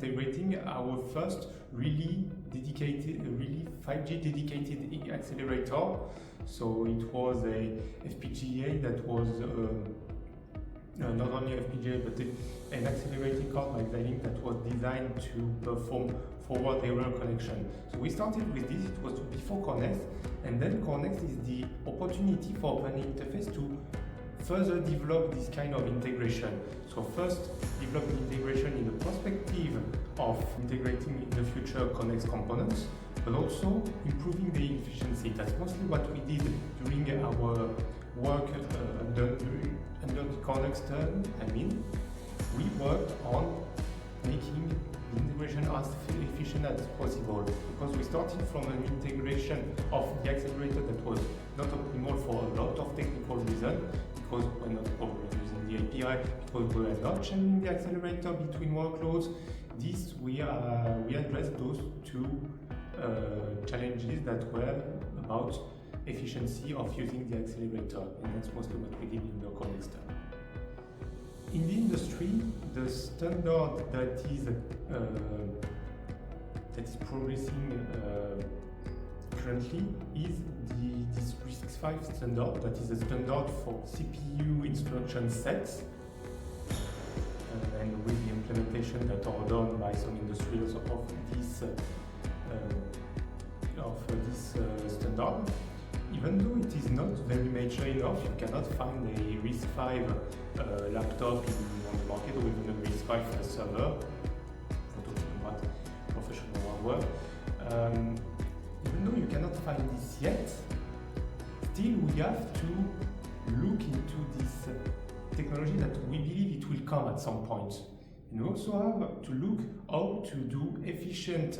integrating our first really 5G dedicated accelerator. So it was a FPGA that was not only FPGA but an accelerating card like Xilinx that was designed to perform forward error connection. So we started with this, it was before Connex, and then Connex is the opportunity for OpenAirInterface to further develop this kind of integration. So first, develop the integration in the perspective of integrating in the future Connex components, but also improving the efficiency. That's mostly what we did during our work under the Connex term. We worked on making the integration as efficient as possible, because we started from an integration of the accelerator that was not optimal for a lot of technical reasons, because we're not probably using the API, because we are not changing the accelerator between workloads. This we addressed those two challenges that were about efficiency of using the accelerator, and that's mostly what we did in the Connex term. In the industry, the standard that is progressing currently is this RISC-V standard, that is a standard for CPU instruction sets, and with the implementation that are done by some industries of this standard. Even though it is not very mature enough, you cannot find a RISC-V laptop on the market, or even a RISC-V server for talking about professional hardware. Even though you cannot find this yet, still we have to look into this technology that we believe it will come at some point. And we also have to look how to do efficient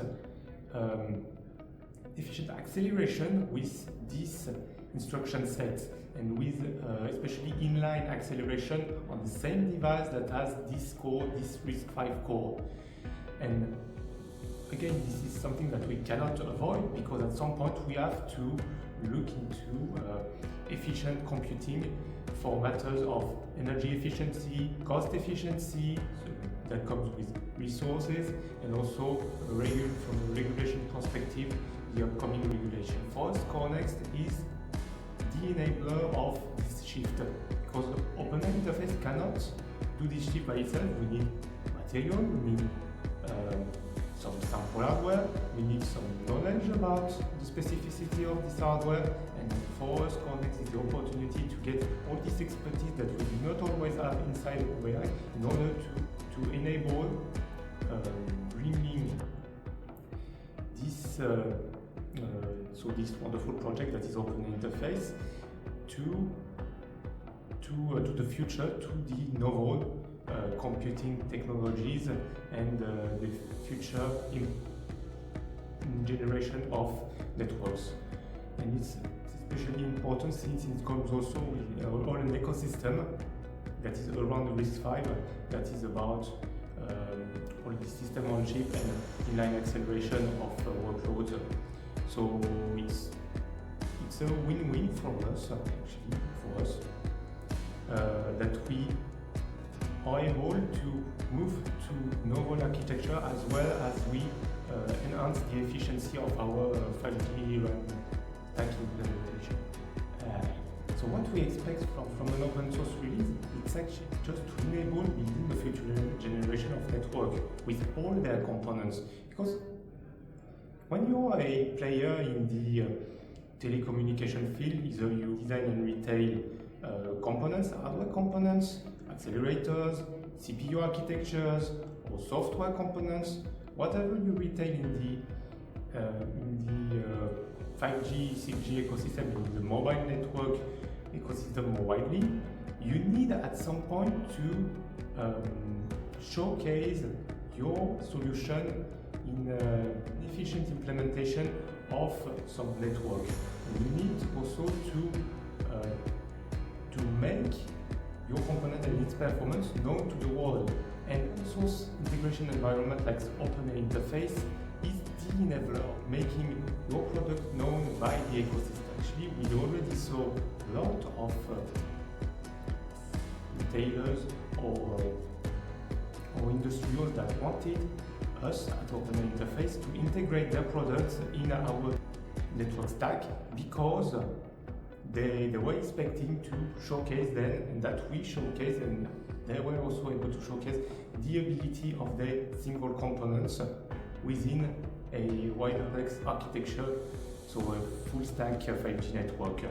acceleration with this instruction set, and with especially inline acceleration on the same device that has this core, this RISC-V core. And again, this is something that we cannot avoid, because at some point we have to look into efficient computing for matters of energy efficiency, cost efficiency, so that comes with resources, and also from a regulation perspective, the upcoming regulation. For us, Connex is the enabler of this shift, because OpenAirInterface cannot do this shift by itself. We need material, we need some sample hardware, we need some knowledge about the specificity of this hardware, and for us, Connex is the opportunity to get all this expertise that we do not always have inside OpenAI, in order to enable bringing this this wonderful project that is OpenAirInterface to the future, to the novel computing technologies, and the future generation of networks. And it's especially important since it comes also with all an ecosystem that is around the RISC-V, that is about all the system on chip and inline acceleration of workloads. So it's a win-win for us, actually, for us, that we are able to move to novel architecture, as well as we enhance the efficiency of our 5G stack implementation. So what we expect from an open source release, it's actually just to enable building the future generation of network with all their components. Because when you are a player in the telecommunication field, either you design and retail components, hardware components, accelerators, CPU architectures, or software components, whatever you retail in the 5G, 6G ecosystem, in the mobile network ecosystem more widely, you need at some point to showcase your solution in efficient implementation of some network. And you need also to make your component and its performance known to the world. And source integration environment like OpenAirInterface is the enabler of making your product known by the ecosystem. Actually, we already saw a lot of retailers or industrials that wanted us at OpenAirInterface to integrate their products in our network stack, because they were expecting to showcase them, and that we showcase, and they were also able to showcase the ability of their single components within a wireless architecture, so a full stack 5G network.